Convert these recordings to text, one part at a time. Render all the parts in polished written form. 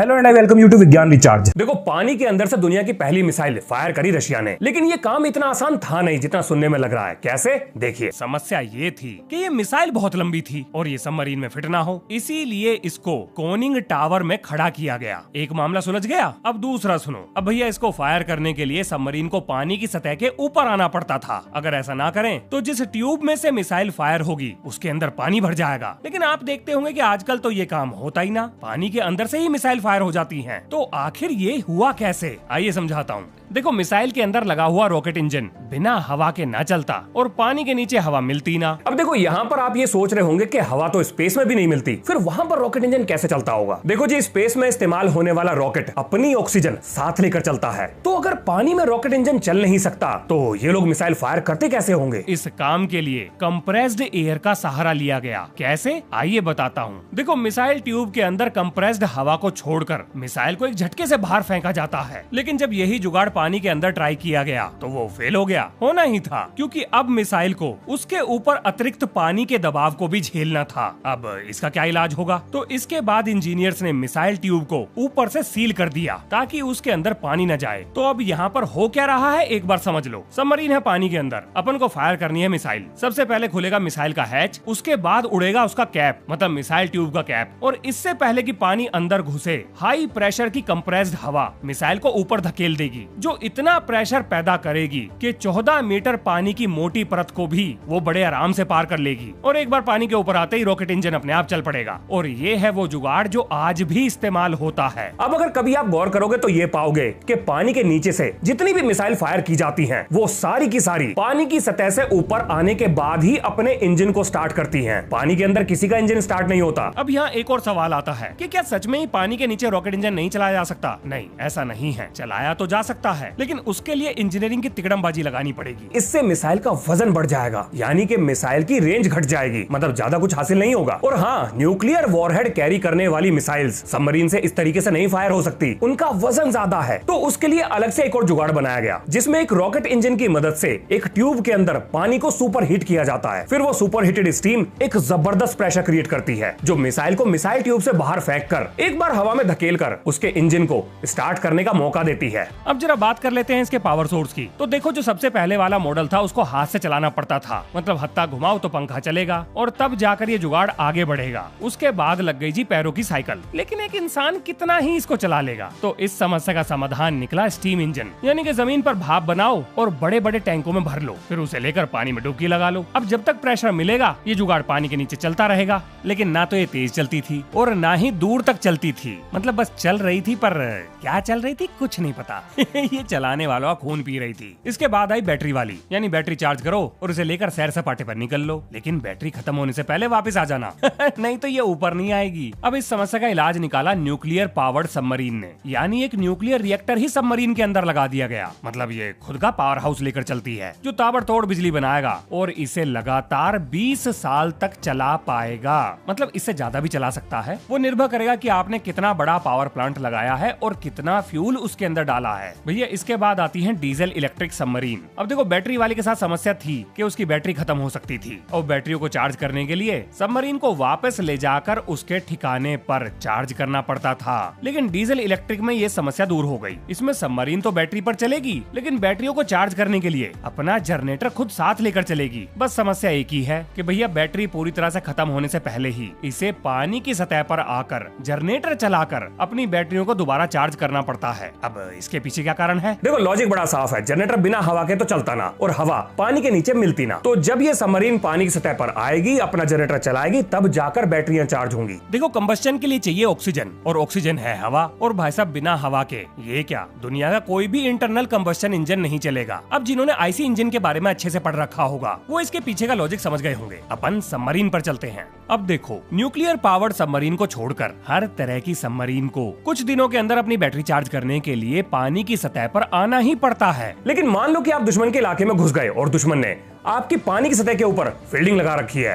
Hello and I welcome you to Vigyan Recharge. देखो, पानी के अंदर से दुनिया की पहली मिसाइल फायर करी रशिया ने, लेकिन ये काम इतना आसान था नहीं जितना सुनने में लग रहा है। कैसे? देखिए, समस्या ये थी कि ये मिसाइल बहुत लंबी थी और ये सबमरीन में फिट ना हो, इसीलिए इसको कोनिंग टावर में खड़ा किया गया। एक मामला सुलझ गया। अब दूसरा सुनो। अब भैया, इसको फायर करने के लिए सबमरीन को पानी की सतह के ऊपर आना पड़ता था। अगर ऐसा ना करें तो जिस ट्यूब में से मिसाइल फायर होगी उसके अंदर पानी भर जाएगा। लेकिन आप देखते होंगे कि आजकल तो ये काम होता ही ना, पानी के अंदर से ही मिसाइल फायर हो जाती हैं। तो आखिर ये हुआ कैसे, आइए समझाता हूँ। देखो, मिसाइल के अंदर लगा हुआ रॉकेट इंजन बिना हवा के ना चलता और पानी के नीचे हवा मिलती ना। अब देखो, यहाँ पर आप ये सोच रहे होंगे कि हवा तो स्पेस में भी नहीं मिलती, फिर वहाँ पर रॉकेट इंजन कैसे चलता होगा? देखो जी, स्पेस में इस्तेमाल होने वाला रॉकेट अपनी ऑक्सीजन साथ लेकर चलता है, तो अगर पानी में रॉकेट इंजन चल नहीं सकता तो ये लोग मिसाइल फायर करते कैसे होंगे? इस काम के लिए कंप्रेस्ड एयर का सहारा लिया गया। कैसे, आइए बताता हूँ। देखो, मिसाइल ट्यूब के अंदर कंप्रेस्ड हवा को छोड़कर मिसाइल को एक झटके से बाहर फेंका जाता है, लेकिन जब यही जुगाड़ पानी के अंदर ट्राई किया गया तो वो फेल हो गया। होना ही था, क्योंकि अब मिसाइल को उसके ऊपर अतिरिक्त पानी के दबाव को भी झेलना था। अब इसका क्या इलाज होगा? तो इसके बाद इंजीनियर्स ने मिसाइल ट्यूब को ऊपर से सील कर दिया ताकि उसके अंदर पानी न जाए। तो अब यहाँ पर हो क्या रहा है, एक बार समझ लो। सबमरीन है पानी के अंदर, अपन को फायर करनी है मिसाइल। सबसे पहले खुलेगा मिसाइल का हैच, उसके बाद उड़ेगा उसका कैप, मतलब मिसाइल ट्यूब का कैप, और इससे पहले कि पानी अंदर घुसे, हाई प्रेशर की कंप्रेस्ड हवा मिसाइल को ऊपर धकेल देगी, जो इतना प्रेशर पैदा करेगी कि 14 मीटर पानी की मोटी परत को भी वो बड़े आराम से पार कर लेगी। और एक बार पानी के ऊपर आते ही रॉकेट इंजन अपने आप चल पड़ेगा। और ये है वो जुगाड़ जो आज भी इस्तेमाल होता है। अब अगर कभी आप गौर करोगे तो ये पाओगे कि पानी के नीचे से जितनी भी मिसाइल फायर की जाती हैं, वो सारी की सारी पानी की सतह से ऊपर आने के बाद ही अपने इंजन को स्टार्ट करती हैं। पानी के अंदर किसी का इंजन स्टार्ट नहीं होता। अब यहाँ एक और सवाल आता है कि क्या सच में ही पानी के नीचे रॉकेट इंजन नहीं चलाया जा सकता? नहीं, ऐसा नहीं है। चलाया तो जा सकता है, लेकिन उसके लिए इंजीनियरिंग की तिकड़मबाजी लगानी पड़ेगी। इससे मिसाइल का वजन बढ़ जाएगा, यानी कि मिसाइल की रेंज घट जाएगी, मतलब ज्यादा कुछ हासिल नहीं होगा। और हाँ, न्यूक्लियर वॉरहेड कैरी करने वाली मिसाइल्स सबमरीन से इस तरीके से नहीं फायर हो सकती, उनका वजन ज्यादा है। तो उसके लिए अलग से एक और जुगाड़ बनाया गया, जिसमें एक रॉकेट इंजन की मदद से एक ट्यूब के अंदर पानी को सुपर हीट किया जाता है। फिर वो सुपर हीटेड स्टीम एक जबरदस्त प्रेशर क्रिएट करती है, जो मिसाइल को मिसाइल ट्यूब से बाहर फेंक कर एक बार हवा में धकेल कर उसके इंजन को स्टार्ट करने का मौका देती है। अब जरा बात कर लेते हैं इसके पावर सोर्स की। तो देखो, जो सबसे पहले वाला मॉडल था उसको हाथ से चलाना पड़ता था, मतलब हत्था घुमाओ तो पंखा चलेगा और तब जाकर ये जुगाड़ आगे बढ़ेगा। उसके बाद लग गई जी पैरों की साइकिल, लेकिन एक इंसान कितना ही इसको चला लेगा? तो इस समस्या का समाधान निकला स्टीम इंजन, यानी कि जमीन पर भाप बनाओ और बड़े बड़े टैंकों में भर लो, फिर उसे लेकर पानी में डुबकी लगा लो। अब जब तक प्रेशर मिलेगा ये जुगाड़ पानी के नीचे चलता रहेगा। लेकिन ना तो ये तेज चलती थी और ना ही दूर तक चलती थी, मतलब बस चल रही थी, पर क्या चल रही थी कुछ नहीं पता। ये चलाने वालों का खून पी रही थी। इसके बाद आई बैटरी वाली, यानी बैटरी चार्ज करो और उसे लेकर सैर सपाटे पर निकल लो, लेकिन बैटरी खत्म होने से पहले वापस आ जाना। नहीं तो ये ऊपर नहीं आएगी। अब इस समस्या का इलाज निकाला न्यूक्लियर पावर्ड सबमरीन ने, यानी एक न्यूक्लियर रिएक्टर ही सबमरीन के अंदर लगा दिया गया। मतलब ये खुद का पावर हाउस लेकर चलती है, जो ताबड़तोड़ बिजली बनाएगा और इसे लगातार 20 साल तक चला पाएगा। मतलब इससे ज्यादा भी चला सकता है। वो निर्भर करेगा कि आपने कितना बड़ा पावर प्लांट लगाया है और कितना फ्यूल उसके अंदर डाला है। भैया, इसके बाद आती है डीजल इलेक्ट्रिक सबमरीन। अब देखो, बैटरी वाले के साथ समस्या थी कि उसकी बैटरी खत्म हो सकती थी और बैटरियों को चार्ज करने के लिए सबमरीन को वापस ले जाकर उसके ठिकाने पर चार्ज करना पड़ता था। लेकिन डीजल इलेक्ट्रिक में ये समस्या दूर हो गई। इसमें सबमरीन तो बैटरी पर चलेगी, लेकिन बैटरियों को चार्ज करने के लिए अपना जनरेटर खुद साथ लेकर चलेगी। बस समस्या एक ही है कि भैया, बैटरी पूरी तरह से खत्म होने से पहले ही इसे पानी की सतह पर आकर जनरेटर चलाकर अपनी बैटरियों को दोबारा चार्ज करना पड़ता है। अब इसके पीछे क्या कारण है? देखो, लॉजिक बड़ा साफ है। जनरेटर बिना हवा के तो चलता ना, और हवा पानी के नीचे मिलती ना। तो जब ये सबमरीन पानी की सतह पर आएगी, अपना जनरेटर चलाएगी, तब जाकर बैटरियां चार्ज होंगी। देखो, कंबस्शन के लिए चाहिए ऑक्सीजन, और ऑक्सीजन है हवा। और भाई साहब, बिना हवा के ये क्या, दुनिया का कोई भी इंटरनल कंबस्शन इंजन नहीं चलेगा। अब जिन्होंने आईसी इंजन के बारे में अच्छे से पढ़ रखा होगा, वो इसके पीछे का लॉजिक समझ गए होंगे। अपन सबमरीन पर चलते हैं। अब देखो, न्यूक्लियर पावर्ड सबमरीन को छोड़कर हर तरह की सबमरीन को कुछ दिनों के अंदर अपनी बैटरी चार्ज करने के लिए पानी की सतह पर आना ही पड़ता है। लेकिन मान लो कि आप दुश्मन के इलाके में घुस गए और दुश्मन ने आपकी पानी की सतह के ऊपर फील्डिंग लगा रखी है।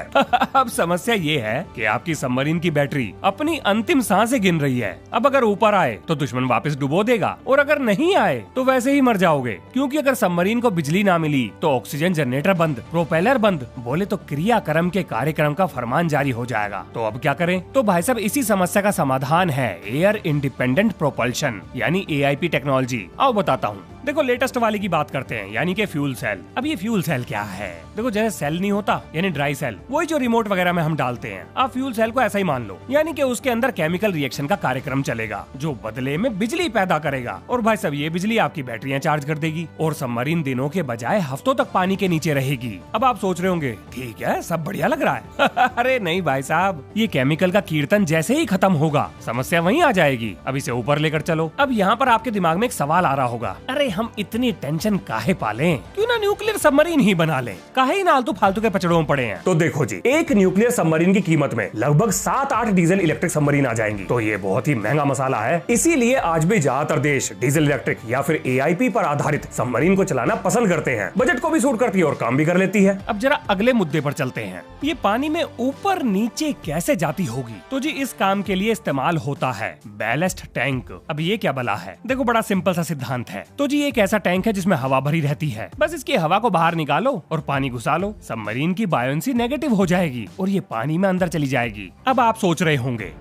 अब समस्या ये है कि आपकी सबमरीन की बैटरी अपनी अंतिम सांसें गिन रही है। अब अगर ऊपर आए तो दुश्मन वापस डुबो देगा, और अगर नहीं आए तो वैसे ही मर जाओगे, क्योंकि अगर सबमरीन को बिजली ना मिली तो ऑक्सीजन जनरेटर बंद, प्रोपेलर बंद, बोले तो क्रियाक्रम के कार्यक्रम का फरमान जारी हो जाएगा। तो अब क्या करें? तो भाई साहब इसी समस्या का समाधान है एयर इंडिपेंडेंट प्रोपल्शन यानी AIP टेक्नोलॉजी। आओ बताता हूँ। देखो लेटेस्ट वाली की बात करते हैं, यानी कि फ्यूल सेल। अब ये फ्यूल सेल क्या है? देखो जैसे सेल नहीं होता यानी ड्राई सेल, वही जो रिमोट वगैरह में हम डालते हैं, आप फ्यूल सेल को ऐसा ही मान लो, यानी कि उसके अंदर केमिकल रिएक्शन का कार्यक्रम चलेगा जो बदले में बिजली पैदा करेगा। और भाई साहब ये बिजली आपकी बैटरियां चार्ज कर देगी और सबमरीन दिनों के बजाय हफ्तों तक पानी के नीचे रहेगी। अब आप सोच रहे होंगे ठीक है, सब बढ़िया लग रहा है। अरे नहीं भाई साहब, ये केमिकल का कीर्तन जैसे ही खत्म होगा समस्या वहीं आ जाएगी। अब इसे ऊपर लेकर चलो। अब यहाँ पर आपके दिमाग में एक सवाल आ रहा होगा, अरे हम इतनी टेंशन काहे पालें, क्यों ना न्यूक्लियर सबमरीन ही बना लें, काहे ना आलतू फालतू के पचड़ों में पड़े हैं। तो देखो जी, एक न्यूक्लियर सबमरीन की कीमत में लगभग 7-8 डीजल इलेक्ट्रिक सबमरीन आ जाएंगी। तो ये बहुत ही महंगा मसाला है, इसीलिए आज भी ज्यादातर देश डीजल इलेक्ट्रिक या फिर AIP पर आधारित सबमरीन को चलाना पसंद करते हैं। बजट को भी सूट करती है और काम भी कर लेती है। अब जरा अगले मुद्दे पर चलते हैं, ये पानी में ऊपर नीचे कैसे जाती होगी? तो जी इस काम के लिए इस्तेमाल होता है बैलेस्ट टैंक। अब ये क्या बला है? देखो बड़ा सिंपल सा सिद्धांत है। तो जी एक ऐसा टैंक है जिसमें हवा भरी रहती है, बस इसकी हवा को बाहर निकालो और पानी घुसा लो, सबमरीन की बायोंसी नेगेटिव हो जाएगी और ये पानी में अंदर चली जाएगी। अब आप सोच रहे होंगे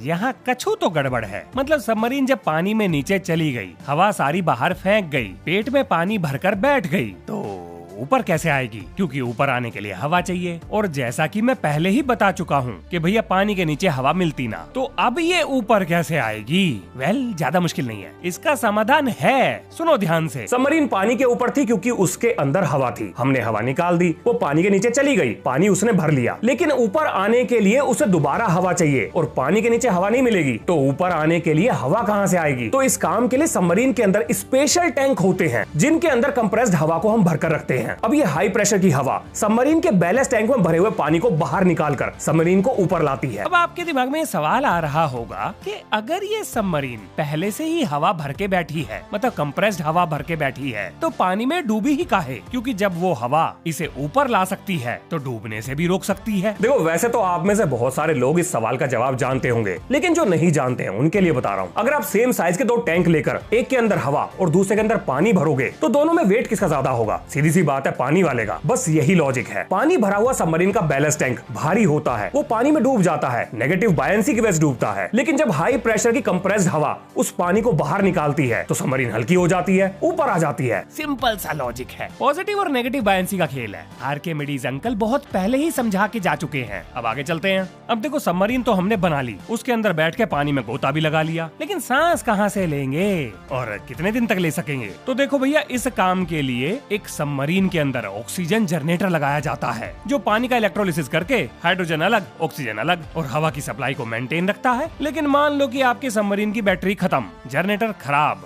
यहाँ कछु तो गड़बड़ है, मतलब सबमरीन जब पानी में नीचे चली गई, हवा सारी बाहर फेंक गई, पेट में पानी भरकर बैठ गई, तो ऊपर कैसे आएगी? क्योंकि ऊपर आने के लिए हवा चाहिए, और जैसा कि मैं पहले ही बता चुका हूँ कि भैया पानी के नीचे हवा मिलती ना, तो अब ये ऊपर कैसे आएगी? वेल ज्यादा मुश्किल नहीं है, इसका समाधान है, सुनो ध्यान से। सबमरीन पानी के ऊपर थी क्योंकि उसके अंदर हवा थी, हमने हवा निकाल दी, वो पानी के नीचे चली गई, पानी उसने भर लिया, लेकिन ऊपर आने के लिए उसे दोबारा हवा चाहिए और पानी के नीचे हवा नहीं मिलेगी, तो ऊपर आने के लिए हवा कहाँ से आएगी? तो इस काम के लिए सबमरीन के अंदर स्पेशल टैंक होते हैं जिनके अंदर कंप्रेस्ड हवा को हम भरकर रखते हैं। अब ये हाई प्रेशर की हवा सबमरीन के बैलेस्ट टैंक में भरे हुए पानी को बाहर निकालकर सबमरीन को ऊपर लाती है। अब आपके दिमाग में सवाल आ रहा होगा कि अगर ये सबमरीन पहले से ही हवा भर के बैठी है, मतलब कंप्रेस्ड हवा भर के बैठी है, तो पानी में डूबी ही काहे? क्योंकि जब वो हवा इसे ऊपर ला सकती है तो डूबने से भी रोक सकती है। देखो वैसे तो आप में से बहुत सारे लोग इस सवाल का जवाब जानते होंगे, लेकिन जो नहीं जानते हैं उनके लिए बता रहा हूँ। अगर आप सेम साइज के दो टैंक लेकर एक के अंदर हवा और दूसरे के अंदर पानी भरोगे तो दोनों में वेट किसका ज्यादा होगा? सीधी सी बात है, पानी वाले का। बस यही लॉजिक है। पानी भरा हुआ सबमरीन का बैलेंस टैंक भारी होता है, वो पानी में डूब जाता है, नेगेटिव बायंसी की वजह से डूबता है। लेकिन जब हाई प्रेशर की कंप्रेस्ड हवा उस पानी को बाहर निकालती है तो सबमरीन हल्की हो जाती है, ऊपर आ जाती है। सिंपल सा लॉजिक है, पॉजिटिव और नेगेटिव बायंसी का खेल है। आर्किमिडीज अंकल बहुत पहले ही समझा के जा चुके हैं। अब आगे चलते हैं। अब देखो सबमरीन तो हमने बना ली, उसके अंदर बैठ के पानी में गोता भी लगा लिया, लेकिन सांस कहाँ से लेंगे और कितने दिन तक ले सकेंगे? तो देखो भैया, इस काम के लिए एक सबमरीन के अंदर ऑक्सीजन जनरेटर लगाया जाता है जो पानी का इलेक्ट्रोलिसिस करके हाइड्रोजन अलग ऑक्सीजन अलग और हवा की सप्लाई को मेंटेन रखता है। लेकिन मान लो कि आपके सबमरीन की बैटरी खत्म, जनरेटर खराब।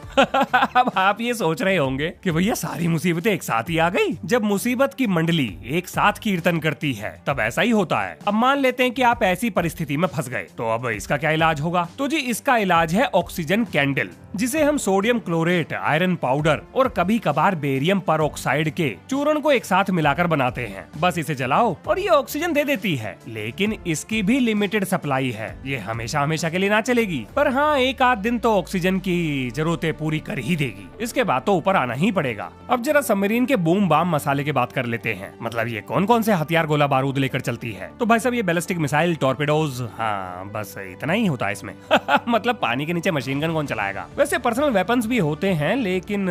अब आप ये सोच रहे होंगे कि भैया सारी मुसीबतें एक साथ ही आ गई। जब मुसीबत की मंडली एक साथ कीर्तन करती है तब ऐसा ही होता है। अब मान लेते हैं कि आप ऐसी परिस्थिति में फंस गए, तो अब इसका क्या इलाज होगा? तो जी इसका इलाज है ऑक्सीजन कैंडल, जिसे हम सोडियम क्लोरेट, आयरन पाउडर और कभी कभार बेरियम परऑक्साइड के चूर्ण को एक साथ मिलाकर बनाते हैं। बस इसे जलाओ और ये ऑक्सीजन दे देती है, लेकिन इसकी भी लिमिटेड सप्लाई है। ये हमेशा हमेशा के लिए ना चलेगी, पर हाँ एक आध दिन तो ऑक्सीजन की जरूरतें पूरी कर ही देगी। इसके बाद तो ऊपर आना ही पड़ेगा। अब जरा सबमरीन के बूम बाम मसाले की बात कर लेते हैं, मतलब ये कौन कौन से हथियार गोला बारूद लेकर चलती है। तो भाई साहब ये बैलिस्टिक मिसाइल, टॉर्पेडोज, हाँ बस इतना ही होता है इसमें। मतलब पानी के नीचे मशीन गन कौन चलाएगा? वैसे पर्सनल वेपन्स भी होते हैं, लेकिन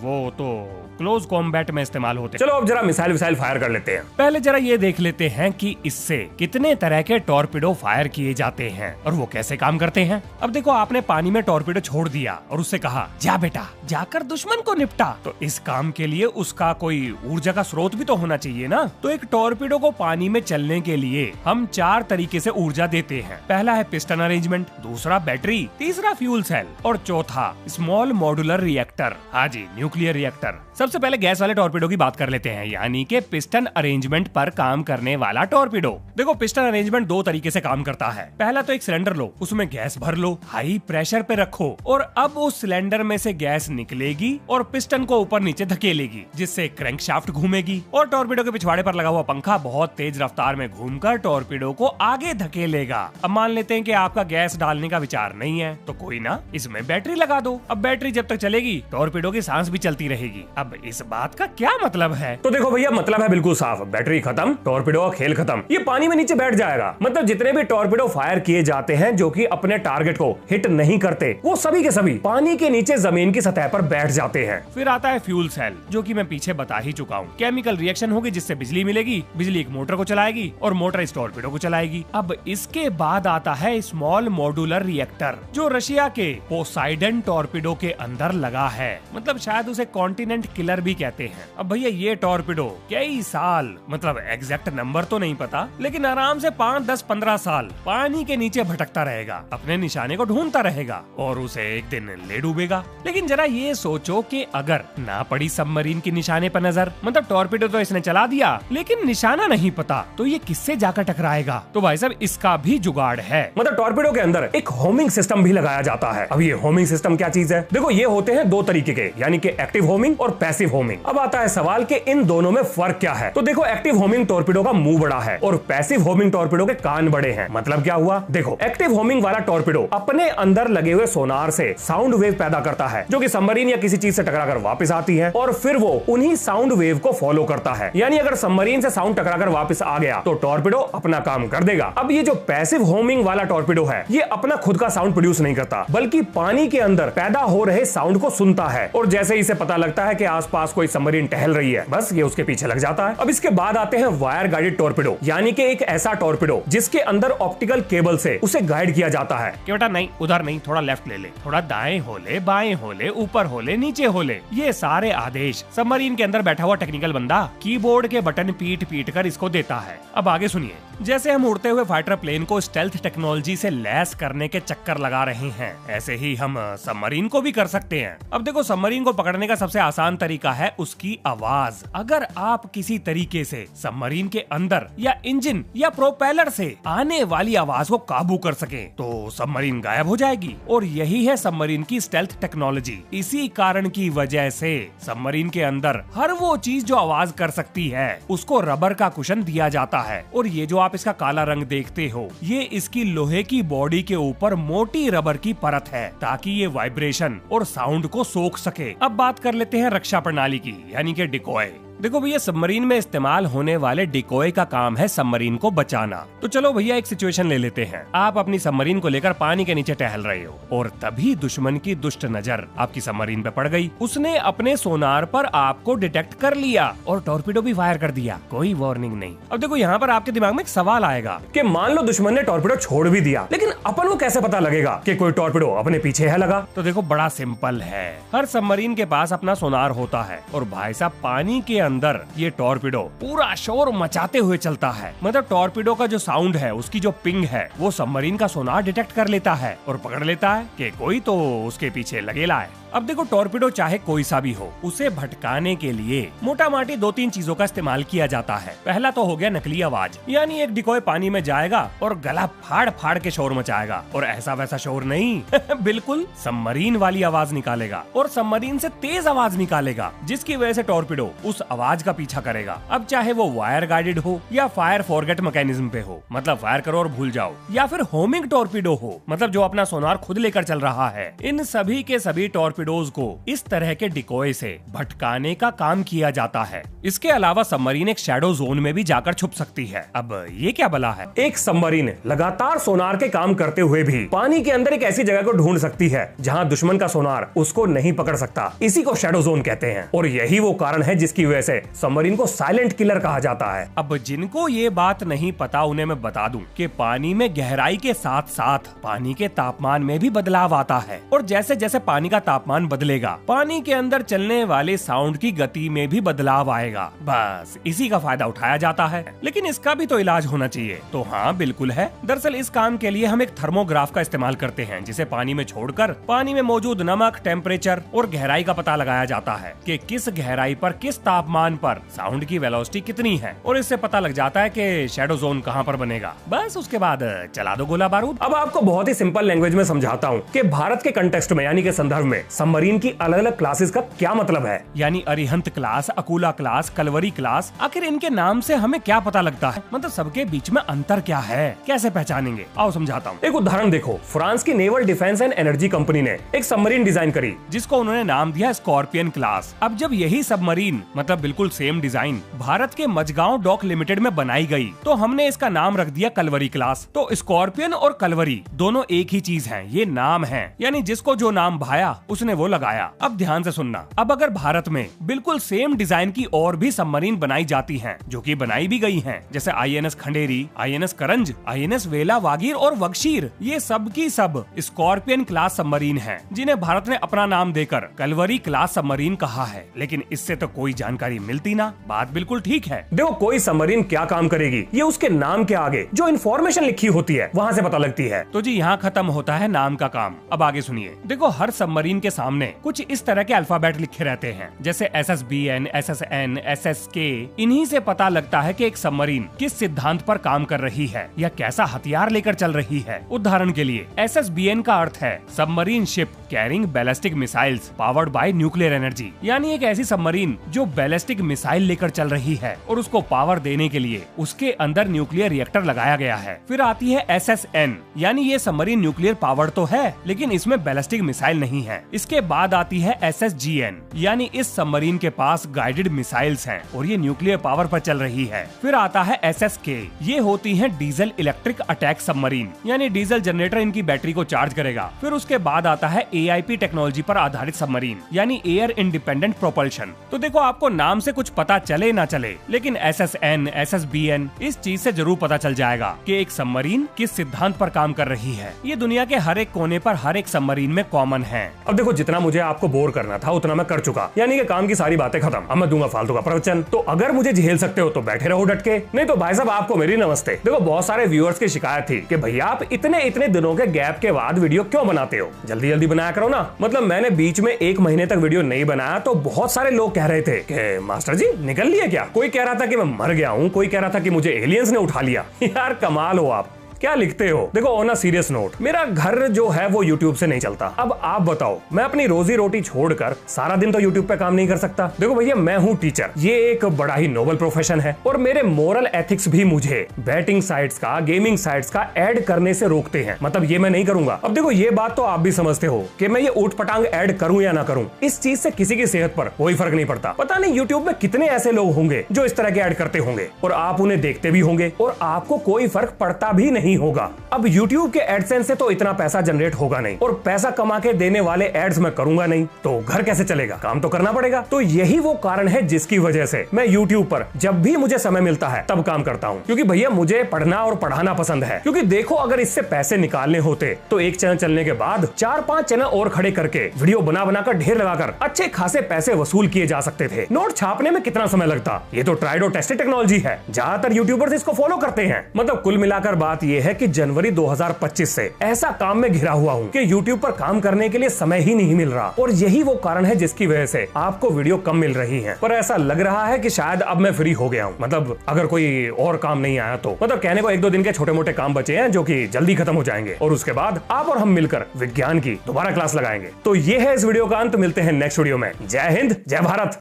वो तो क्लोज कॉम्बैट में इस्तेमाल होते हैं। चलो अब जरा मिसाइल विसाइल फायर कर लेते हैं। पहले जरा ये देख लेते हैं कि इससे कितने तरह के टॉर्पिडो फायर किए जाते हैं और वो कैसे काम करते हैं। अब देखो, आपने पानी में टॉर्पिडो छोड़ दिया और उससे कहा जा बेटा जाकर दुश्मन को निपटा, तो इस काम के लिए उसका कोई ऊर्जा का स्रोत भी तो होना चाहिए ना। तो एक टॉर्पिडो को पानी में चलने के लिए हम 4 तरीके से ऊर्जा देते हैं। पहला है पिस्टन अरेंजमेंट, दूसरा बैटरी, तीसरा फ्यूल सेल और चौथा स्मॉल मॉड्यूलर रिएक्टर। हाँ जी, न्यूक्लियर रिएक्टर। सबसे पहले गैस वाले टॉर्पिडो टॉर्पीडो की बात कर लेते हैं, यानी कि पिस्टन अरेंजमेंट पर काम करने वाला टॉर्पीडो। देखो पिस्टन अरेंजमेंट दो तरीके से काम करता है। पहला तो एक सिलेंडर लो, उसमें गैस भर लो, हाई प्रेशर पे रखो और अब उस सिलेंडर में से गैस निकलेगी और पिस्टन को ऊपर नीचे धकेलेगी, जिससे क्रैंक शाफ्ट घूमेगी और टॉर्पीडो के पिछवाड़े पर लगा हुआ पंखा बहुत तेज रफ्तार में घूमकर टॉर्पीडो को आगे धकेलेगा। अब मान लेते हैं कि आपका गैस डालने का विचार नहीं है, तो कोई ना, इसमें बैटरी लगा दो। अब बैटरी जब तक चलेगी टॉर्पीडो की सांस भी चलती रहेगी। अब इस बात का क्या मतलब है? तो देखो भैया, मतलब है बिल्कुल साफ, बैटरी खत्म, टॉर्पीडो का खेल खत्म, ये पानी में नीचे बैठ जाएगा। मतलब जितने भी टॉर्पीडो फायर किए जाते हैं जो कि अपने टारगेट को हिट नहीं करते, वो सभी के सभी पानी के नीचे जमीन की सतह पर बैठ जाते हैं। फिर आता है फ्यूल सेल, जो कि मैं पीछे बता ही चुका हूँ। केमिकल रिएक्शन होगी जिससे बिजली मिलेगी, बिजली एक मोटर को चलाएगी और मोटर इस टॉर्पीडो को चलाएगी। अब इसके बाद आता है स्मॉल मॉड्यूलर रिएक्टर, जो रशिया के पोसाइडन टॉर्पीडो के अंदर लगा है। मतलब शायद उसे कॉन्टिनेंट किलर भी कहते हैं। अब भैया ये टॉर्पीडो कई साल, मतलब एग्जैक्ट नंबर तो नहीं पता, लेकिन आराम से 5, 10, 15 साल पानी के नीचे भटकता रहेगा, अपने निशाने को ढूंढता रहेगा और उसे एक दिन ले डूबेगा। लेकिन जरा ये सोचो कि अगर ना पड़ी सबमरीन के निशाने पर नजर, मतलब टॉर्पीडो तो इसने चला दिया लेकिन निशाना नहीं पता, तो ये किससे जाकर टकराएगा? तो भाई साहब इसका भी जुगाड़ है। मतलब टॉर्पीडो के अंदर एक होमिंग सिस्टम भी लगाया जाता है। अब ये होमिंग सिस्टम क्या चीज है? देखो ये होते हैं दो तरीके के, यानी कि एक्टिव होमिंग और पैसिव होमिंग। अब आता है सवाल कि इन दोनों में फर्क क्या है। तो देखो एक्टिव होमिंग टॉर्पीडो का मुंह बड़ा है और पैसिव होमिंग टॉर्पीडो के कान बड़े हैं। मतलब क्या हुआ? देखो एक्टिव होमिंग वाला टॉर्पीडो अपने अंदर लगे हुए सोनार से साउंड वेव पैदा करता है, जो कि सबमरीन या किसी चीज से टकराकर वापस आती है और फिर वो उन्हीं साउंड वेव को फॉलो करता है। यानी अगर सबमरीन से साउंड टकराकर वापस आ गया तो टॉर्पीडो अपना काम कर देगा। अब ये जो पैसिव होमिंग वाला टॉर्पीडो है, ये अपना खुद का साउंड प्रोड्यूस नहीं करता, बल्कि पानी के अंदर पैदा हो रहे साउंड को सुनता है और जैसे इसे पता लगता है कि आसपास कोई सबमरीन टहल रही है, बस ये उसके पीछे लग जाता है। अब इसके बाद आते हैं वायर गाइडेड टॉर्पीडो, यानी कि एक ऐसा टॉर्पीडो जिसके अंदर ऑप्टिकल केबल से उसे गाइड किया जाता है कि बेटा नहीं, उधर नहीं, थोड़ा लेफ्ट ले ले, थोड़ा दाएं हो ले, बाएं हो ले, ऊपर हो ले, नीचे हो ले। ये सारे आदेश सबमरीन के अंदर बैठा हुआ टेक्निकल बंदा कीबोर्ड के बटन पीट पीट कर इसको देता है। अब आगे सुनिए, जैसे हम उड़ते हुए फाइटर प्लेन को स्टेल्थ टेक्नोलॉजी से लैस करने के चक्कर लगा रहे हैं, ऐसे ही हम सबमरीन को भी कर सकते हैं। अब देखो सबमरीन को पकड़ने का सबसे आसान तरीका है उसकी आवाज। अगर आप किसी तरीके से सबमरीन के अंदर या इंजन या प्रोपेलर से आने वाली आवाज को काबू कर सके तो सबमरीन गायब हो जाएगी। और यही है सबमरीन की स्टेल्थ टेक्नोलॉजी। इसी कारण की वजह से सबमरीन के अंदर हर वो चीज जो आवाज कर सकती है उसको रबर का कुशन दिया जाता है। और ये जो आप इसका काला रंग देखते हो, ये इसकी लोहे की बॉडी के ऊपर मोटी रबर की परत है, ताकि ये वाइब्रेशन और साउंड को सोख सके। अब बात कर लेते हैं रक्षा प्रणाली की, यानी कि डिकॉय। देखो भैया सबमरीन में इस्तेमाल होने वाले डिकॉय का काम है सबमरीन को बचाना। तो चलो भैया एक सिचुएशन ले लेते हैं। आप अपनी सबमरीन को लेकर पानी के नीचे टहल रहे हो और तभी दुश्मन की दुष्ट नजर आपकी सबमरीन पे पड़ गई। उसने अपने सोनार पर आपको डिटेक्ट कर लिया और टॉर्पीडो भी फायर कर दिया, कोई वार्निंग नहीं। अब देखो यहाँ पर आपके दिमाग में एक सवाल आएगा कि मान लो दुश्मन ने टॉर्पीडो छोड़ भी दिया, लेकिन अपन को कैसे पता लगेगा कि कोई टॉर्पीडो अपने पीछे है लगा? तो देखो बड़ा सिंपल है, हर सबमरीन के पास अपना सोनार होता है और भाई साहब पानी के अंदर ये टॉर्पीडो पूरा शोर मचाते हुए चलता है। मतलब टॉर्पीडो का जो साउंड है, उसकी जो पिंग है, वो सबमरीन का सोनार डिटेक्ट कर लेता है और पकड़ लेता है कि कोई तो उसके पीछे लगेला है। अब देखो टॉर्पीडो चाहे कोई सा भी हो, उसे भटकाने के लिए मोटा माटी 2-3 चीजों का इस्तेमाल किया जाता है। पहला तो हो गया नकली आवाज, यानी एक डिकॉय पानी में जाएगा और गला फाड़ फाड़ के शोर मचाएगा, और ऐसा वैसा शोर नहीं बिल्कुल सबमरीन वाली आवाज निकालेगा और सबमरीन से तेज आवाज निकालेगा, जिसकी वजह से टॉर्पीडो उस आवाज का पीछा करेगा। अब चाहे वो वायर गाइडेड हो या फायर फॉरगेट मैकेनिज्म पे हो, मतलब फायर करो और भूल जाओ, या फिर होमिंग टॉर्पीडो हो, मतलब जो अपना सोनार खुद लेकर चल रहा है, इन सभी के सभी टॉर्पीडोज को इस तरह के डिकॉय से भटकाने का काम किया जाता है। इसके अलावा सबमरीन एक शैडो जोन में भी जाकर छुप सकती है। अब ये क्या भला है? एक सबमरीन लगातार सोनार के काम करते हुए भी पानी के अंदर एक ऐसी जगह को ढूंढ सकती है जहां दुश्मन का सोनार उसको नहीं पकड़ सकता। इसी को शैडो जोन कहते हैं और यही वो कारण है जिसकी वजह से सबमरीन को साइलेंट किलर कहा जाता है। अब जिनको ये बात नहीं पता उन्हें मैं बता दूं कि पानी में गहराई के साथ साथ पानी के तापमान में भी बदलाव आता है, और जैसे जैसे पानी का तापमान बदलेगा, पानी के अंदर चलने वाले साउंड की गति में भी बदलाव आएगा। बस इसी का फायदा उठाया जाता है, लेकिन इसका भी तो इलाज होना चाहिए। तो हाँ बिल्कुल है। दरअसल इस काम के लिए हम एक थर्मोग्राफ का इस्तेमाल करते हैं, जिसे पानी में छोड़कर पानी में मौजूद नमक, टेम्परेचर और गहराई का पता लगाया जाता है कि किस गहराई पर किस तापमान तापमान पर साउंड की वेलोसिटी कितनी है, और इससे पता लग जाता है कि शैडो जोन कहाँ पर बनेगा। बस उसके बाद चला दो गोला बारूद। अब आपको बहुत ही सिंपल लैंग्वेज में समझाता हूँ कि भारत के कंटेक्स्ट में यानी कि संदर्भ में सबमरीन की अलग अलग क्लासेस का क्या मतलब है। यानी Arihant class, Akula class, Kalvari class, आखिर इनके नाम से हमें क्या पता लगता है? मतलब सबके बीच में अंतर क्या है, कैसे पहचानेंगे? आओ समझाता हूँ। एक उदाहरण देखो, फ्रांस की naval defence and energy company ने एक सबमरीन डिजाइन करी जिसको उन्होंने नाम दिया स्कॉर्पियन क्लास। अब जब यही सबमरीन मतलब बिल्कुल सेम डिजाइन भारत के मझगांव डॉक लिमिटेड में बनाई गई तो हमने इसका नाम रख दिया कलवरी क्लास। तो स्कॉर्पियन और कलवरी दोनों एक ही चीज हैं, ये नाम हैं, यानी जिसको जो नाम भाया उसने वो लगाया। अब ध्यान से सुनना, अब अगर भारत में बिल्कुल सेम डिजाइन की और भी सबमरीन बनाई जाती हैं, जो कि बनाई भी गई हैं, जैसे INS खंडेरी, INS करंज, INS वेला, वागीर और वगशीर, ये सब की सब स्कॉर्पियन क्लास सबमरीन हैं, जिन्हें भारत ने अपना नाम देकर कलवरी क्लास सबमरीन कहा है। लेकिन इससे तो कोई जानकारी मिलती ना। बात बिल्कुल ठीक है। देखो, कोई सबमरीन क्या काम करेगी ये उसके नाम के आगे जो इन्फॉर्मेशन लिखी होती है वहाँ से पता लगती है। तो जी यहाँ खत्म होता है नाम का काम। अब आगे सुनिए। देखो, हर सबमरीन के सामने कुछ इस तरह के अल्फाबेट लिखे रहते हैं, जैसे SSBN, SSN, SSK। इन्हीं से पता लगता है कि एक सबमरीन किस सिद्धांत पर काम कर रही है या कैसा हथियार लेकर चल रही है। उदाहरण के लिए SSBN का अर्थ है submarine ship carrying ballistic missiles powered by nuclear energy, यानी एक ऐसी सबमरीन जो बैलिस्टिक मिसाइल लेकर चल रही है और उसको पावर देने के लिए उसके अंदर न्यूक्लियर रिएक्टर लगाया गया है। फिर आती है SSN, यानी ये सबमरीन न्यूक्लियर पावर्ड तो है लेकिन इसमें बैलिस्टिक मिसाइल नहीं है। इसके बाद आती है SSGN, यानी इस सबमरीन के पास गाइडेड मिसाइल्स हैं और ये न्यूक्लियर पावर पर चल रही है। फिर आता है SSK, ये होती है डीजल इलेक्ट्रिक अटैक सबमरीन, यानी डीजल जनरेटर इनकी बैटरी को चार्ज करेगा। फिर उसके बाद आता है AIP टेक्नोलॉजी पर आधारित सबमरीन, यानी एयर इंडिपेंडेंट प्रोपल्शन। तो देखो, आपको नाम से कुछ पता चले ना चले, लेकिन SSN, SSBN इस चीज से जरूर पता चल जाएगा कि एक सबमरीन किस सिद्धांत पर काम कर रही है। ये दुनिया के हर एक कोने पर हर एक सबमरीन में कॉमन है। अब देखो, जितना मुझे आपको बोर करना था उतना मैं कर चुका, यानी कि काम की सारी बातें खत्म। अब मैं दूंगा फालतू का प्रवचन। तो अगर मुझे झेल सकते हो तो बैठे रहो डट के, नहीं तो भाई साहब आपको मेरी नमस्ते। देखो, बहुत सारे व्यूअर्स की शिकायत थी कि भैया आप इतने दिनों के गैप के बाद वीडियो क्यों बनाते हो, जल्दी जल्दी बनाया करो ना। मतलब मैंने बीच में 1 महीने तक वीडियो नहीं बनाया तो बहुत सारे लोग कह रहे थे कि मास्टर जी निकल लिए क्या। कोई कह रहा था कि मैं मर गया हूँ, कोई कह रहा था कि मुझे एलियंस ने उठा लिया। यार कमाल हो आप, क्या लिखते हो। देखो, ऑन अ सीरियस नोट, मेरा घर जो है वो यूट्यूब से नहीं चलता। अब आप बताओ, मैं अपनी रोजी रोटी छोड़कर सारा दिन तो यूट्यूब पे काम नहीं कर सकता। देखो भैया, मैं हूँ टीचर, ये एक बड़ा ही नोबल प्रोफेशन है और मेरे मोरल एथिक्स भी मुझे बैटिंग साइट्स का, गेमिंग साइट्स का ऐड करने से रोकते हैं। मतलब ये मैं नहीं करूंगा। अब देखो, ये बात तो आप भी समझते हो कि मैं ये ऊट पटांग ऐड करूं या ना करूं, इस चीज से किसी की सेहत पर कोई फर्क नहीं पड़ता। पता नहीं यूट्यूब में कितने ऐसे लोग होंगे जो इस तरह के ऐड करते होंगे और आप उन्हें देखते भी होंगे और आपको कोई फर्क पड़ता भी नहीं होगा। अब YouTube के एडसेंस से तो इतना पैसा जनरेट होगा नहीं और पैसा कमा के देने वाले एड्स मैं करूंगा नहीं, तो घर कैसे चलेगा, काम तो करना पड़ेगा। तो यही वो कारण है जिसकी वजह से मैं YouTube पर जब भी मुझे समय मिलता है तब काम करता हूँ, क्योंकि भैया मुझे पढ़ना और पढ़ाना पसंद है। क्योंकि देखो, अगर इससे पैसे निकालने होते तो एक चैनल चलने के बाद 4-5 चैनल और खड़े करके वीडियो बना कर ढेर लगाकर अच्छे खासे पैसे वसूल किए जा सकते थे। नोट छापने में कितना समय लगता, ये तो ट्राइड और टेस्टेड टेक्नोलॉजी है। ज्यादातर यूट्यूबर्स इसको फॉलो करते हैं। मतलब कुल मिलाकर बात यह है कि जनवरी 2025 से ऐसा काम में घिरा हुआ हूँ कि YouTube पर काम करने के लिए समय ही नहीं मिल रहा और यही वो कारण है जिसकी वजह से आपको वीडियो कम मिल रही हैं। पर ऐसा लग रहा है कि शायद अब मैं फ्री हो गया हूँ। मतलब अगर कोई और काम नहीं आया तो, मतलब कहने को 1-2 दिन के छोटे मोटे काम बचे हैं जो कि जल्दी खत्म हो जाएंगे और उसके बाद आप और हम मिलकर विज्ञान की दोबारा क्लास लगाएंगे। तो ये है इस वीडियो का अंत। मिलते हैं नेक्स्ट वीडियो में। जय हिंद, जय भारत।